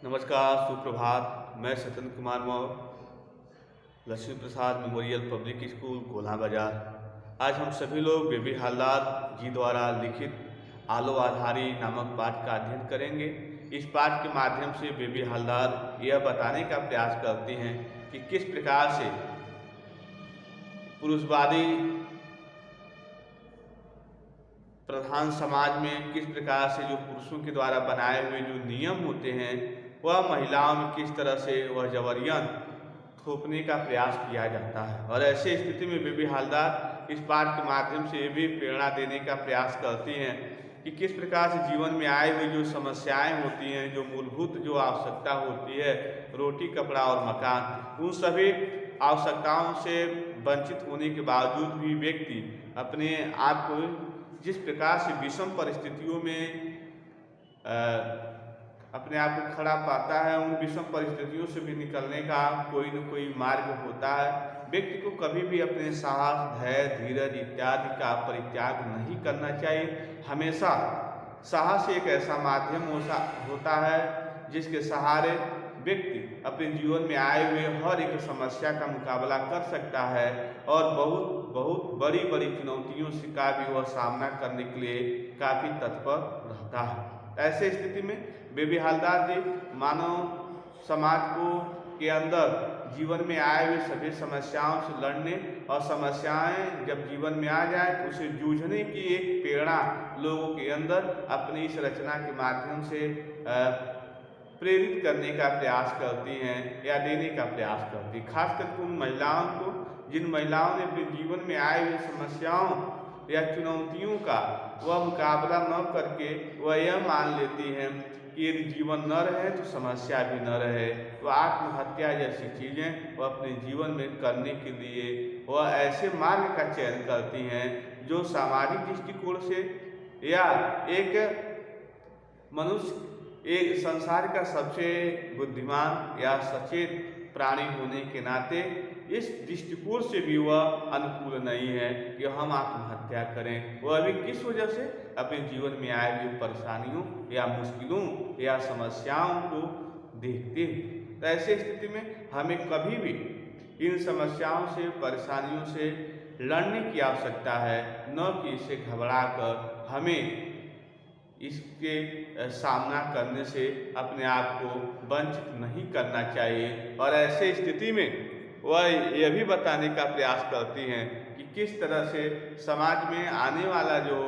नमस्कार, सुप्रभात। मैं सतन कुमार मौर्य, लक्ष्मी प्रसाद मेमोरियल पब्लिक स्कूल कोल्हा बाजार। आज हम सभी लोग बेबी हालदार जी द्वारा लिखित आलो आधारी नामक पाठ का अध्ययन करेंगे। इस पाठ के माध्यम से बेबी हालदार यह बताने का प्रयास करते हैं कि किस प्रकार से पुरुषवादी प्रधान समाज में किस प्रकार से जो पुरुषों के द्वारा बनाए हुए जो नियम होते हैं वह महिलाओं में किस तरह से वह जबरियन थोपने का प्रयास किया जाता है। और ऐसे स्थिति में बेबी हालदार इस पाठ के माध्यम से ये भी प्रेरणा देने का प्रयास करती हैं कि किस प्रकार से जीवन में आए हुए जो समस्याएं होती हैं, जो मूलभूत जो आवश्यकता होती है, रोटी कपड़ा और मकान, उन सभी आवश्यकताओं से वंचित होने के बावजूद भी व्यक्ति अपने आप को जिस प्रकार से विषम परिस्थितियों में अपने आप को खड़ा पाता है, उन विषम परिस्थितियों से भी निकलने का कोई न कोई मार्ग होता है। व्यक्ति को कभी भी अपने साहस, धैर्य, धीरज इत्यादि का परित्याग नहीं करना चाहिए। हमेशा साहस एक ऐसा माध्यम होता है जिसके सहारे व्यक्ति अपने जीवन में आए हुए हर एक समस्या का मुकाबला कर सकता है और बहुत बहुत बड़ी बड़ी चुनौतियों से का भी वह सामना करने के लिए काफ़ी तत्पर रहता है। ऐसे स्थिति में बेबी हालदार जी मानव समाज को के अंदर जीवन में आए हुए सभी समस्याओं से लड़ने और समस्याएं जब जीवन में आ जाए तो उसे जूझने की एक प्रेरणा लोगों के अंदर अपनी इस रचना के माध्यम से प्रेरित करने का प्रयास करती हैं या देने का प्रयास करती हैं। खासकर उन महिलाओं को जिन महिलाओं ने अपने जीवन में आए हुए समस्याओं या चुनौतियों का वह मुकाबला न करके वह यह मान लेती हैं कि यदि जीवन न रहे तो समस्या भी न रहे, वह आत्महत्या जैसी चीज़ें वह अपने जीवन में करने के लिए वह ऐसे मार्ग का चयन करती हैं जो सामाजिक दृष्टिकोण से या एक मनुष्य एक संसार का सबसे बुद्धिमान या सचेत प्राणी होने के नाते इस दृष्टिकोण से भी वह अनुकूल नहीं है कि हम आत्महत्या करें। वह अभी किस वजह से अपने जीवन में आए हुए परेशानियों या मुश्किलों या समस्याओं को देखते हैं। तो ऐसे स्थिति में हमें कभी भी इन समस्याओं से परेशानियों से लड़ने की आवश्यकता है, न कि इससे घबरा कर हमें इसके सामना करने से अपने आप को वंचित नहीं करना चाहिए। और ऐसे स्थिति में वह यह भी बताने का प्रयास करती हैं कि किस तरह से समाज में आने वाला जो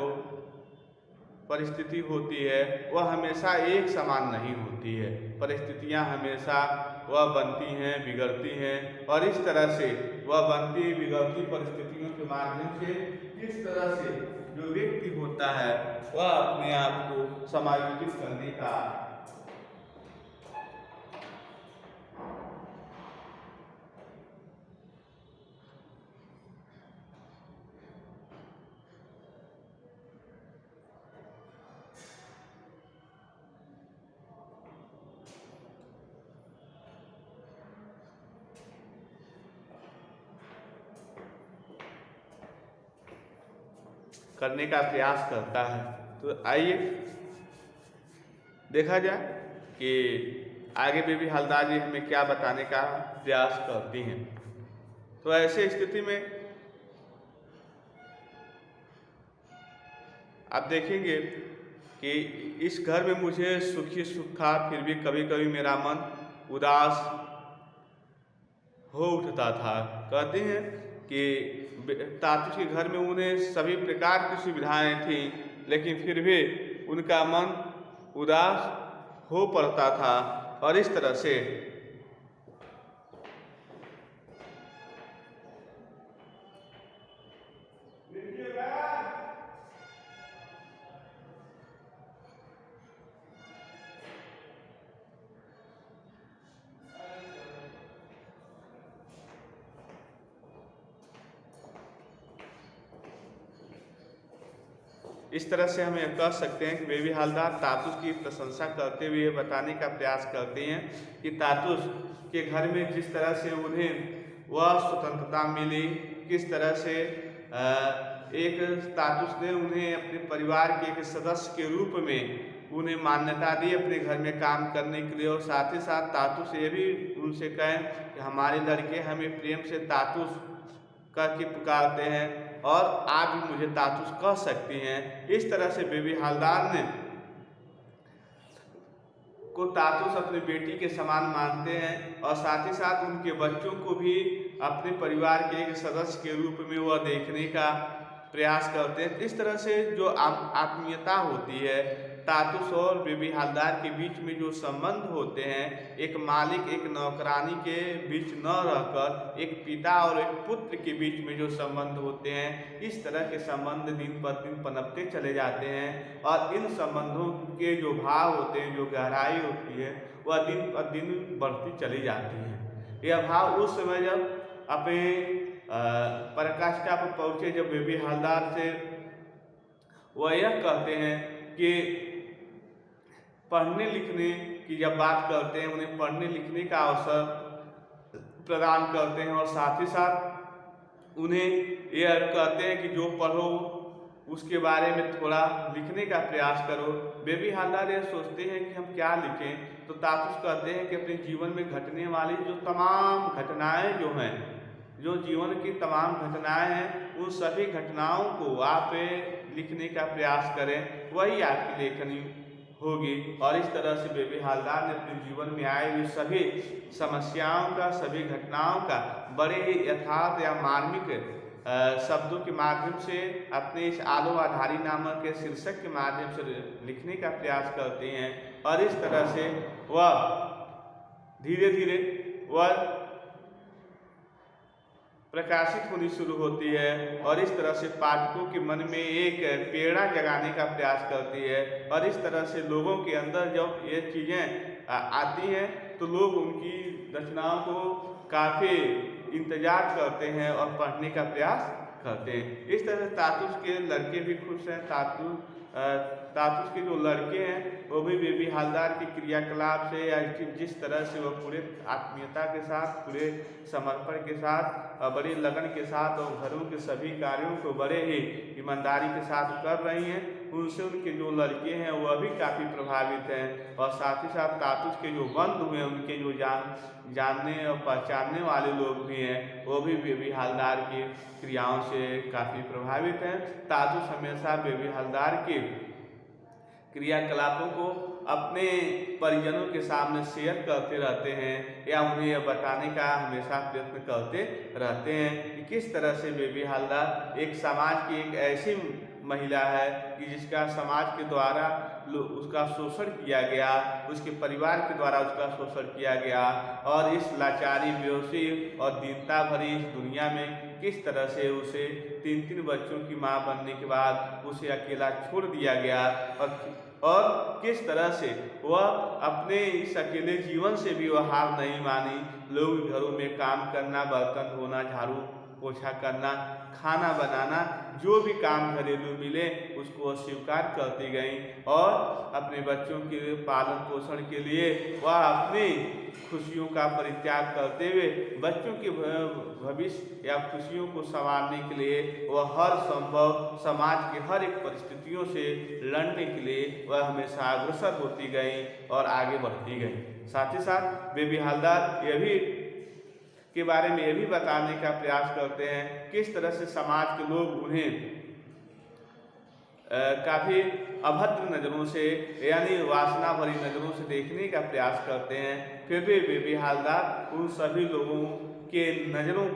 परिस्थिति होती है वह हमेशा एक समान नहीं होती है। परिस्थितियां हमेशा वह बनती हैं, बिगड़ती हैं और इस तरह से वह बनती बिगड़ती परिस्थितियों के माध्यम से किस तरह से जो व्यक्ति होता है वह अपने आप को समायोजित करने का करने का प्रयास करता है। तो आइए देखा जाए कि आगे बेबी हालदार जी हमें क्या बताने का प्रयास करती हैं। तो ऐसे स्थिति में आप देखेंगे कि इस घर में मुझे सुखी सुख था, फिर भी कभी कभी मेरा मन उदास हो उठता था। कहते हैं कि तातुश के घर में उन्हें सभी प्रकार की सुविधाएं थीं, लेकिन फिर भी उनका मन उदास हो पड़ता था। और इस तरह से इस तरह से हम यह कह सकते हैं कि बेबी हालदार तातुश की प्रशंसा करते हुए ये बताने का प्रयास करते हैं कि तातुश के घर में जिस तरह से उन्हें वह स्वतंत्रता मिली, किस तरह से एक तातुश ने उन्हें अपने परिवार के एक सदस्य के रूप में उन्हें मान्यता दी अपने घर में काम करने के लिए। और साथ ही साथ तातुस ये भी उनसे कहें कि हमारे लड़के हमें प्रेम से तातुस कह के पुकारते हैं और आप भी मुझे तातुस कह सकती हैं। इस तरह से बेबी हवलदार ने को तातुस अपनी बेटी के समान मानते हैं और साथ ही साथ उनके बच्चों को भी अपने परिवार के एक सदस्य के रूप में वह देखने का प्रयास करते हैं। इस तरह से जो आत्मीयता होती है तातुस और बेबी हवलदार के बीच में जो संबंध होते हैं, एक मालिक एक नौकरानी के बीच न रहकर एक पिता और एक पुत्र के बीच में जो संबंध होते हैं, इस तरह के संबंध दिन पर दिन पनपते चले जाते हैं। और इन संबंधों के जो भाव होते हैं, जो गहराई होती है, वह दिन पर दिन बढ़ती चली जाती है। यह भाव उस समय जब अपने पराकाष्ठा पर पहुँचे, जब बेबी हवलदार से वह यह कहते हैं कि पढ़ने लिखने की जब बात करते हैं, उन्हें पढ़ने लिखने का अवसर प्रदान करते हैं और साथ ही साथ उन्हें यह कहते हैं कि जो पढ़ो उसके बारे में थोड़ा लिखने का प्रयास करो। बेबी हवलदार यह सोचते हैं कि हम क्या लिखें, तो तातुस कहते हैं कि अपने जीवन में घटने वाली जो तमाम घटनाएं जो हैं, जो जीवन की तमाम घटनाएं हैं, उन सभी घटनाओं को आप लिखने का प्रयास करें, वही आपकी लेखनी होगी। और इस तरह से बेबी हवलदार ने अपने जीवन में आए हुए सभी समस्याओं का, सभी घटनाओं का बड़े यथार्थ या मार्मिक शब्दों के माध्यम से अपने इस आलो आधारी नामक के शीर्षक के माध्यम से लिखने का प्रयास करते हैं। और इस तरह से वह धीरे धीरे वह प्रकाशित होनी शुरू होती है और इस तरह से पाठकों के मन में एक प्रेरणा जगाने का प्रयास करती है। और इस तरह से लोगों के अंदर जब ये चीज़ें आती हैं तो लोग उनकी रचनाओं को काफ़ी इंतजार करते हैं और पढ़ने का प्रयास करते हैं। इस तरह से तातुस के लड़के भी खुश हैं। तातुस के जो लड़के हैं वो भी बेबी हवलदार के क्रियाकलाप से या जिस तरह से वह पूरे आत्मीयता के साथ, पूरे समर्पण के साथ, बड़ी लगन के साथ और घरों के सभी कार्यों को बड़े ही ईमानदारी के साथ कर रही हैं, उनसे उनके जो लड़के हैं वह भी काफ़ी प्रभावित हैं। और साथ ही साथ तातुस के जो बंधु हैं, उनके जो जानने और पहचानने वाले लोग भी हैं, वो भी बेबी हवलदार की क्रियाओं से काफ़ी प्रभावित हैं। तातुस हमेशा बेबी हवलदार के क्रियाकलापों को अपने परिजनों के सामने शेयर करते रहते हैं या उन्हें यह बताने का हमेशा प्रयत्न करते रहते हैं कि किस तरह से बेबी हवलदार एक समाज की एक ऐसी महिला है कि जिसका समाज के द्वारा उसका शोषण किया गया, उसके परिवार के द्वारा उसका शोषण किया गया और इस लाचारी, बेहोशी और दीनता भरी इस दुनिया में किस तरह से उसे 3 बच्चों की मां बनने के बाद उसे अकेला छोड़ दिया गया और किस तरह से वह अपने इस अकेले जीवन से भी वह हार नहीं मानी। लोग घरों में काम करना, बर्तन धोना, झाड़ू पोछा करना, खाना बनाना, जो भी काम घरेलू मिले उसको स्वीकार करती गई और अपने बच्चों के पालन पोषण के लिए वह अपनी खुशियों का परित्याग करते हुए बच्चों के भविष्य या खुशियों को संवारने के लिए वह हर संभव समाज के हर एक परिस्थितियों से लड़ने के लिए वह हमेशा अग्रसर होती गई और आगे बढ़ती गई। साथ ही साथ बेबी हवलदार यह भी के बारे में यह भी बताने का प्रयास करते हैं किस तरह से समाज के लोग उन्हें काफ़ी अभद्र नज़रों से यानी वासना भरी नज़रों से देखने का प्रयास करते हैं। फिर भी बेबी हवलदार उन सभी लोगों के नज़रों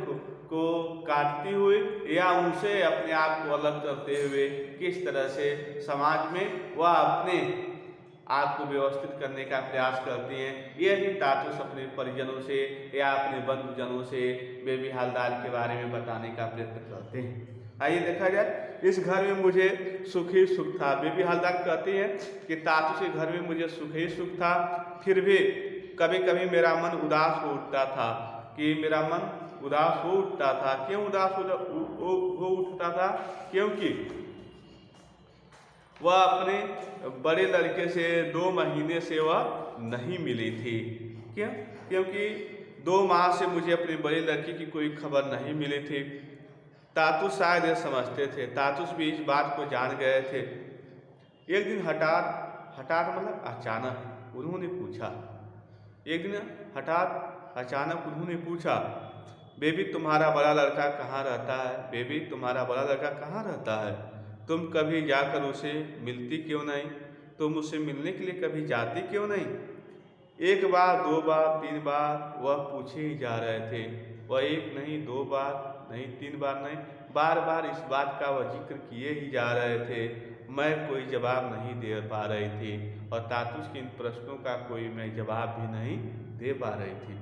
को काटती हुई या उनसे अपने आप को अलग करते हुए किस तरह से समाज में वह अपने आप को व्यवस्थित करने का प्रयास करती हैं। यह भी तातुस अपने परिजनों से या अपने बंधुजनों से बेबी हवलदार के बारे में बताने का प्रयत्न करते हैं। आइए देखा जाए, इस घर में मुझे सुख ही सुख था। बेबी हवलदार कहती हैं कि तातुस के घर में मुझे सुख ही सुख था, फिर भी कभी कभी मेरा मन उदास हो उठता था क्यों उदास हो उठता था? क्योंकि वह अपने बड़े लड़के से 2 महीने से वह नहीं मिली थी। क्यों? क्योंकि 2 माह से मुझे अपने बड़े लड़के की कोई खबर नहीं मिली थी। तातुस शायद यह समझते थे, तातुस भी इस बात को जान गए थे। एक दिन हठात हठात मतलब अचानक उन्होंने पूछा। एक दिन हठात अचानक उन्होंने पूछा, बेबी तुम्हारा बड़ा लड़का कहाँ रहता है? बेबी तुम्हारा बड़ा लड़का कहाँ रहता है? तुम कभी जाकर उसे मिलती क्यों नहीं? तुम उससे मिलने के लिए कभी जाती क्यों नहीं? एक बार, दो बार, तीन बार वह पूछे ही जा रहे थे। वह एक नहीं, दो बार नहीं, तीन बार नहीं, बार बार इस बात का वह जिक्र किए ही जा रहे थे। मैं कोई जवाब नहीं दे पा रही थी और तातुस के इन प्रश्नों का कोई मैं जवाब भी नहीं दे पा रही थी।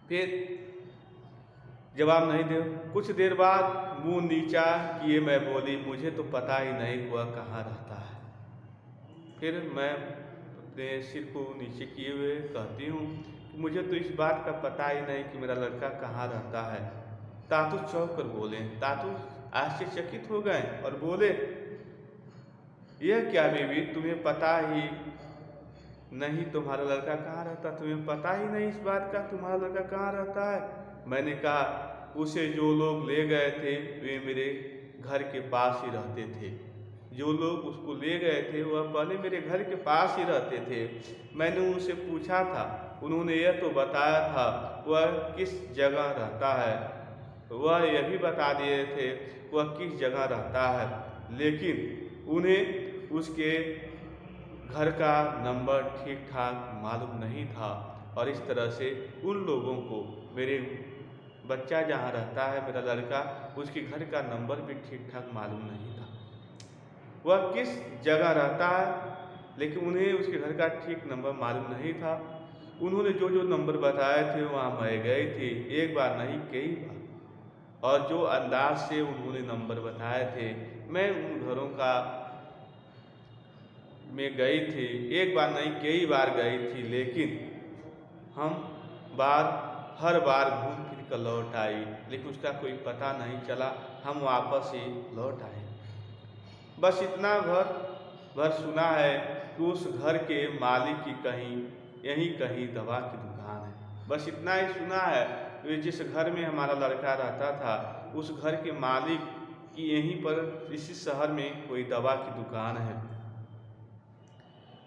फिर जवाब नहीं दे, कुछ देर बाद मुंह नीचा किए मैं बोली, मुझे तो पता ही नहीं वह कहाँ रहता है। फिर मैं अपने सिर को नीचे किए हुए कहती हूँ कि मुझे तो इस बात का पता ही नहीं कि मेरा लड़का कहाँ रहता है। तातुस चौंक कर बोले। तातुस आश्चर्यचकित हो गए और बोले, यह क्या बेबी, तुम्हें पता ही नहीं तुम्हारा लड़का कहाँ रहता? तुम्हें पता ही नहीं इस बात का तुम्हारा लड़का कहाँ रहता है? मैंने कहा, उसे जो लोग ले गए थे वे मेरे घर के पास ही रहते थे। जो लोग उसको ले गए थे वह पहले मेरे घर के पास ही रहते थे। मैंने उनसे पूछा था, उन्होंने यह तो बताया था वह किस जगह रहता है। वह यह भी बता दिए थे वह किस जगह रहता है, लेकिन उन्हें उसके घर का नंबर ठीक ठाक मालूम नहीं था। और इस तरह से उन लोगों को मेरे बच्चा जहाँ रहता है, मेरा लड़का, उसके घर का नंबर भी ठीक ठाक मालूम नहीं था। वह किस जगह रहता है लेकिन उन्हें उसके घर का ठीक नंबर मालूम नहीं था। उन्होंने जो जो नंबर बताए थे वहाँ मैं गई थी, एक बार नहीं कई बार। और जो अंदाज से उन्होंने नंबर बताए थे, मैं उन घरों का में गई थी, एक बार नहीं कई बार गई थी, लेकिन हम हर बार घूम फिर कर लौट आई, लेकिन उसका कोई पता नहीं चला। हम वापस ही लौट आए। बस इतना भर सुना है कि उस घर के मालिक की यहीं कहीं दवा की दुकान है। बस इतना ही सुना है कि जिस घर में हमारा लड़का रहता था, उस घर के मालिक की यहीं पर इसी शहर में कोई दवा की दुकान है।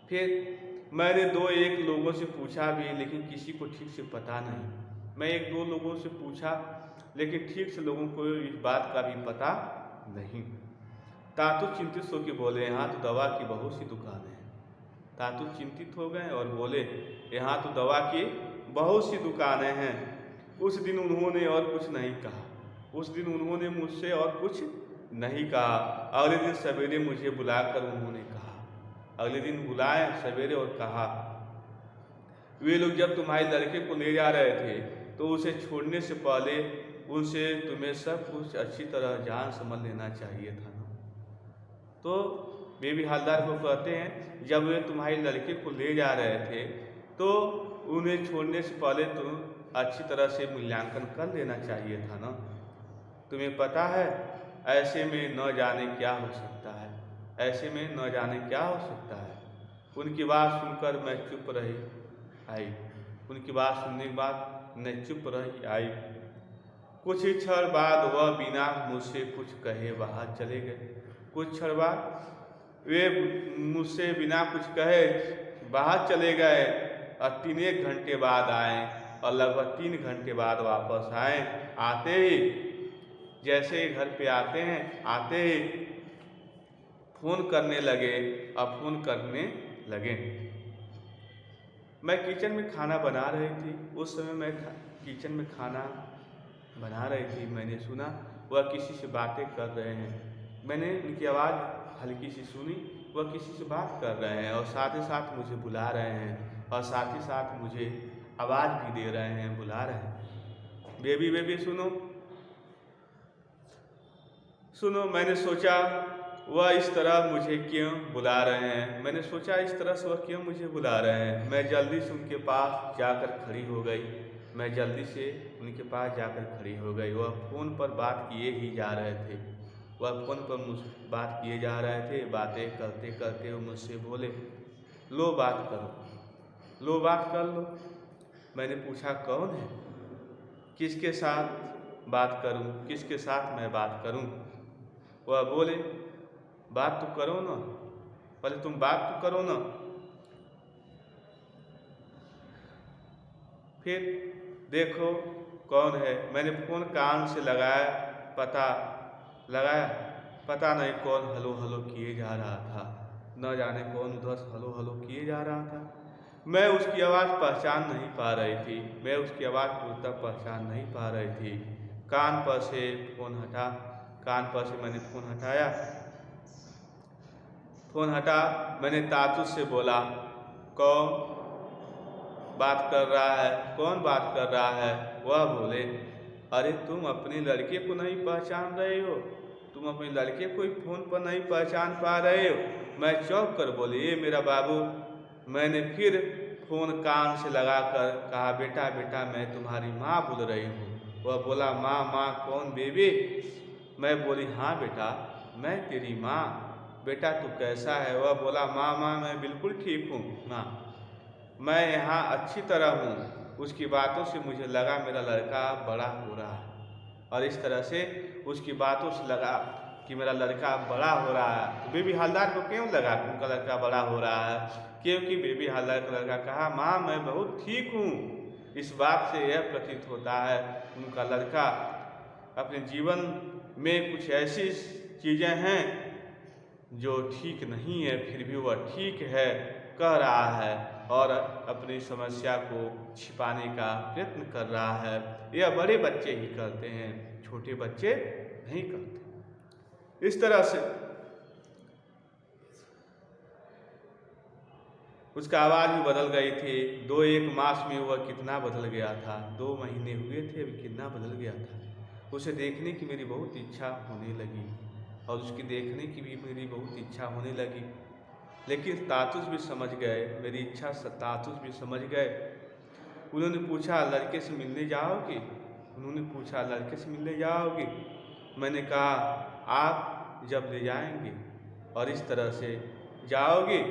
फिर मैंने दो एक लोगों से पूछा भी, लेकिन किसी को ठीक से पता नहीं। मैं एक दो लोगों से पूछा, लेकिन ठीक से लोगों को इस बात का भी पता नहीं। तातुस चिंतित होकर बोले, यहाँ तो दवा की बहुत सी दुकानें हैं। तातुस चिंतित हो गए और बोले, यहाँ तो दवा की बहुत सी दुकानें हैं। उस दिन उन्होंने और कुछ नहीं कहा। उस दिन उन्होंने मुझसे और कुछ नहीं कहा। अगले दिन सवेरे मुझे बुलाकर उन्होंने कहा, अगले दिन बुलाए सवेरे और कहा, वे लोग जब तुम्हारे लड़के को ले जा रहे थे तो उसे छोड़ने से पहले उनसे तुम्हें सब कुछ अच्छी तरह जान समझ लेना चाहिए था ना। तो बेबी हवलदार को कहते हैं, जब वे तुम्हारे लड़के को ले जा रहे थे तो उन्हें छोड़ने से पहले तुम अच्छी तरह से मूल्यांकन कर लेना चाहिए था ना। तुम्हें पता है ऐसे में न जाने क्या हो सकता है, ऐसे में न जाने क्या हो सकता है। उनकी बात सुनकर मैं चुप रही आई। उनकी बात सुनने के बाद मैं चुप रही आई। कुछ ही क्षण बाद वह बिना मुझसे कुछ कहे बाहर चले गए। कुछ क्षण बाद वे मुझसे बिना कुछ कहे बाहर चले गए और 3 घंटे बाद आए और लगभग 3 घंटे बाद वापस आए। आते ही जैसे ही घर पे आते हैं, आते ही फ़ोन करने लगे और फ़ोन करने लगे। मैं किचन में खाना बना रही थी। उस समय मैं किचन में खाना बना रही थी। मैंने सुना वह किसी से बातें कर रहे हैं। मैंने उनकी आवाज़ हल्की सी सुनी, वह किसी से बात कर रहे हैं और साथ ही साथ मुझे बुला रहे हैं और साथ ही साथ मुझे आवाज़ भी दे रहे हैं, बुला रहे हैं, बेबी बेबी सुनो सुनो। मैंने सोचा वह इस तरह मुझे क्यों बुला रहे हैं, मैंने सोचा इस तरह से वह क्यों मुझे बुला रहे हैं। मैं जल्दी से उनके पास जाकर खड़ी हो गई। मैं जल्दी से उनके पास जाकर खड़ी हो गई। वह फ़ोन पर बात किए ही जा रहे थे। वह फ़ोन पर मुझसे बात किए जा रहे थे। बातें करते करते वो मुझसे बोले, लो बात करो, लो बात कर लो। मैंने पूछा कौन है, किसके साथ बात करूं, किसके साथ मैं बात करूं। वह बोले, बात तो करो ना। पहले तुम बात तो करो ना। फिर देखो कौन है। मैंने फ़ोन कान से लगाया, पता नहीं कौन हलो हलो किए जा रहा था। न जाने कौन उधर से हलो हलो किए जा रहा था। मैं उसकी आवाज़ पहचान नहीं पा रही थी। मैं उसकी आवाज़ पूर्णतः पहचान नहीं पा रही थी। कान पर से फ़ोन हटा, कान पर से मैंने फ़ोन हटाया। फ़ोन हटा, मैंने तातुस से बोला, कौन बात कर रहा है, कौन बात कर रहा है? वह बोले, अरे तुम अपने लड़के को नहीं पहचान रहे हो? तुम अपने लड़के को ही फ़ोन पर नहीं पहचान पा रहे हो? मैं चौंक कर बोली, ये मेरा बाबू। मैंने फिर फ़ोन कान से लगाकर कहा, बेटा बेटा मैं तुम्हारी माँ बोल रही हूँ। वह बोला, माँ माँ कौन बेबी? मैं बोली, हाँ बेटा मैं तेरी माँ। बेटा तू कैसा है? वह बोला, माँ माँ मैं बिल्कुल ठीक हूँ माँ, मैं यहाँ अच्छी तरह हूँ। उसकी बातों से मुझे लगा मेरा लड़का बड़ा हो रहा है, और इस तरह से उसकी बातों से लगा कि मेरा लड़का बड़ा हो रहा है। तो बेबी हवलदार को क्यों लगा कि उनका लड़का बड़ा हो रहा है? क्योंकि बेबी हवलदार का लड़का कहा, माँ मैं बहुत ठीक हूँ। इस बात से यह प्रतीत होता है उनका लड़का अपने जीवन में कुछ ऐसी चीज़ें हैं जो ठीक नहीं है, फिर भी वह ठीक है कह रहा है और अपनी समस्या को छिपाने का प्रयत्न कर रहा है। यह बड़े बच्चे ही करते हैं, छोटे बच्चे नहीं करते। इस तरह से उसका आवाज़ भी बदल गई थी। 2-1 मास में वह कितना बदल गया था। 2 महीने हुए थे, अभी कितना बदल गया था। उसे देखने की मेरी बहुत इच्छा होने लगी और उसकी देखने की भी मेरी बहुत इच्छा होने लगी। लेकिन तातुस भी समझ गए मेरी इच्छा, तातुस भी समझ गए। उन्होंने पूछा, लड़के से मिलने जाओगी? उन्होंने पूछा, लड़के से मिलने जाओगी? मैंने कहा, आप जब ले जाएंगे। और इस तरह से जाओगी?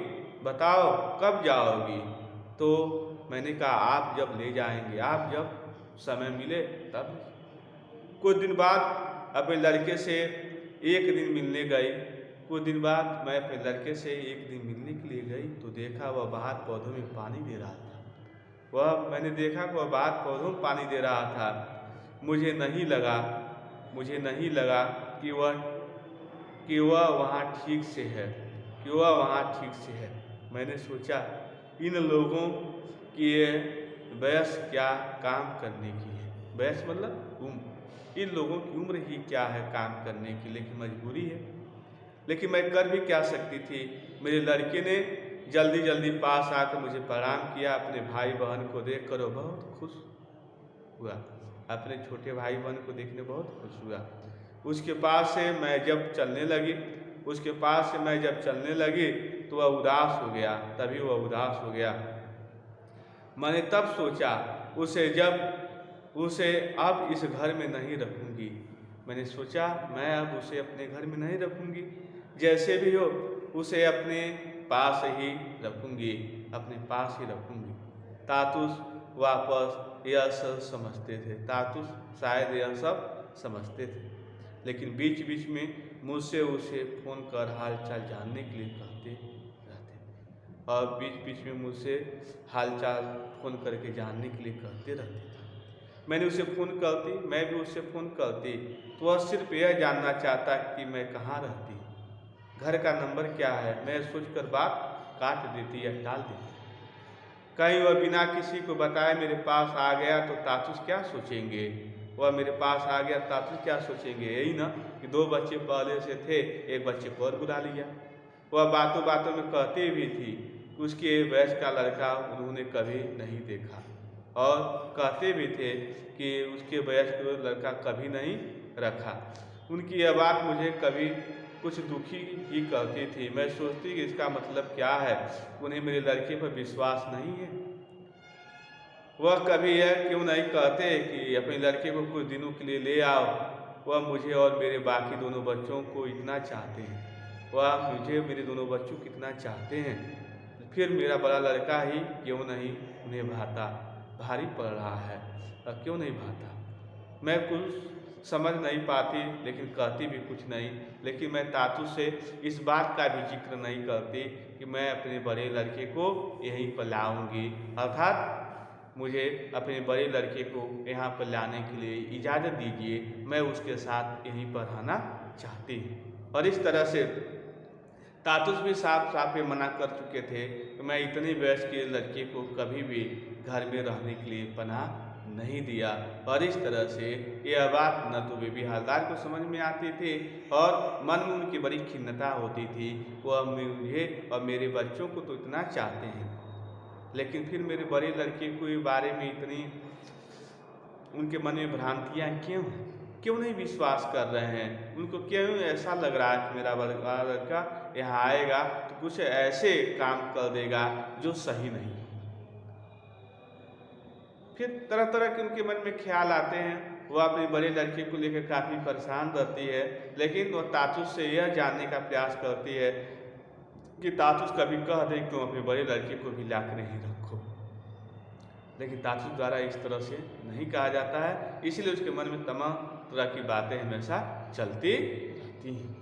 बताओ कब जाओगी? तो मैंने कहा, आप जब ले जाएंगे, आप जब समय मिले तब। कुछ दिन बाद अपने लड़के से एक दिन मिलने गई। कुछ दिन बाद मैं अपने लड़के से एक दिन मिलने के लिए गई तो देखा वह बाहर पौधों में पानी दे रहा था। मैंने देखा कि वह बाहर पौधों में पानी दे रहा था। मुझे नहीं लगा कि वह वहाँ ठीक से है, मैंने सोचा इन लोगों की ये वयस क्या काम करने की है? वयस मतलब उम्र। इन लोगों की उम्र ही क्या है काम करने की, लेकिन मजबूरी है। लेकिन मैं कर भी क्या सकती थी? मेरे लड़के ने जल्दी जल्दी पास आकर मुझे प्रणाम किया। अपने भाई बहन को देख कर वो बहुत खुश हुआ, अपने छोटे भाई बहन को देखने बहुत खुश हुआ। उसके पास से मैं जब चलने लगी तो वह उदास हो गया। मैंने तब सोचा उसे अब इस घर में नहीं रखूँगी। मैंने सोचा मैं अब उसे अपने घर में नहीं रखूँगी, जैसे भी हो उसे अपने पास ही रखूँगी। तातुस वापस यह सब समझते थे, तातुस शायद यह सब समझते थे, लेकिन बीच बीच में मुझसे उसे फ़ोन कर हाल चाल जानने के लिए कहते रहते और बीच बीच में मुझसे हाल चाल फ़ोन करके जानने के लिए कहते रहते थे। मैंने उसे फ़ोन करती, मैं भी उससे फ़ोन करती तो वह सिर्फ यह जानना चाहता कि मैं कहाँ रहती, घर का नंबर क्या है। मैं सोचकर बात काट देती या टाल देती। कहीं वह बिना किसी को बताए मेरे पास आ गया तो तातुस क्या सोचेंगे? यही ना कि 2 बच्चे पहले से थे, एक बच्चे को और बुला लिया। वह बातों बातों में कहती भी थी कि उसके वयस का लड़का उन्होंने कभी नहीं देखा और कहते भी थे कि उसके वयस का लड़का कभी नहीं रखा। उनकी यह बात मुझे कभी कुछ दुखी ही करती थी। मैं सोचती कि इसका मतलब क्या है, उन्हें मेरे लड़के पर विश्वास नहीं है। वह कभी यह क्यों नहीं कहते कि अपने लड़के को कुछ दिनों के लिए ले आओ। वह मुझे और मेरे बाकी दोनों बच्चों को इतना चाहते हैं, फिर मेरा बड़ा लड़का ही क्यों नहीं उन्हें भाता, भारी पड़ रहा है और क्यों नहीं भाता। मैं कुछ समझ नहीं पाती, लेकिन कहती भी कुछ नहीं। लेकिन मैं तातू से इस बात का भी जिक्र नहीं करती कि मैं अपने बड़े लड़के को यहीं पर लाऊंगी, अर्थात मुझे अपने बड़े लड़के को यहाँ पर लाने के लिए इजाज़त दीजिए, मैं उसके साथ यहीं पर रहना चाहती हूँ। और इस तरह से तातुस भी साफ साफ ये मना कर चुके थे कि मैं इतनी वयस्क के लड़के को कभी भी घर में रहने के लिए पनाह नहीं दिया। और इस तरह से यह बात न तो बेबी हवलदार को समझ में आती थी और मन में उनकी बड़ी खिन्नता होती थी। वह मुझे और मेरे बच्चों को तो इतना चाहते हैं, लेकिन फिर मेरे बड़े लड़के के बारे में इतनी उनके मन में भ्रांतियाँ क्यों हैं, क्यों नहीं विश्वास कर रहे हैं? उनको क्यों ऐसा लग रहा है कि मेरा बड़ा लड़का यहाँ आएगा तो कुछ ऐसे काम कर देगा जो सही नहीं। फिर तरह तरह के उनके मन में ख्याल आते हैं। वह अपने बड़े लड़के को लेकर काफ़ी परेशान रहती है, लेकिन वह तातुस से यह जानने का प्रयास करती है कि तातुस कभी कह दे कि तुम अपने बड़े लड़के को भी ला कर नहीं रखो, लेकिन तातुस द्वारा इस तरह से नहीं कहा जाता है, इसलिए उसके मन में तमाम तरह की बातें हमेशा चलती रहती हैं।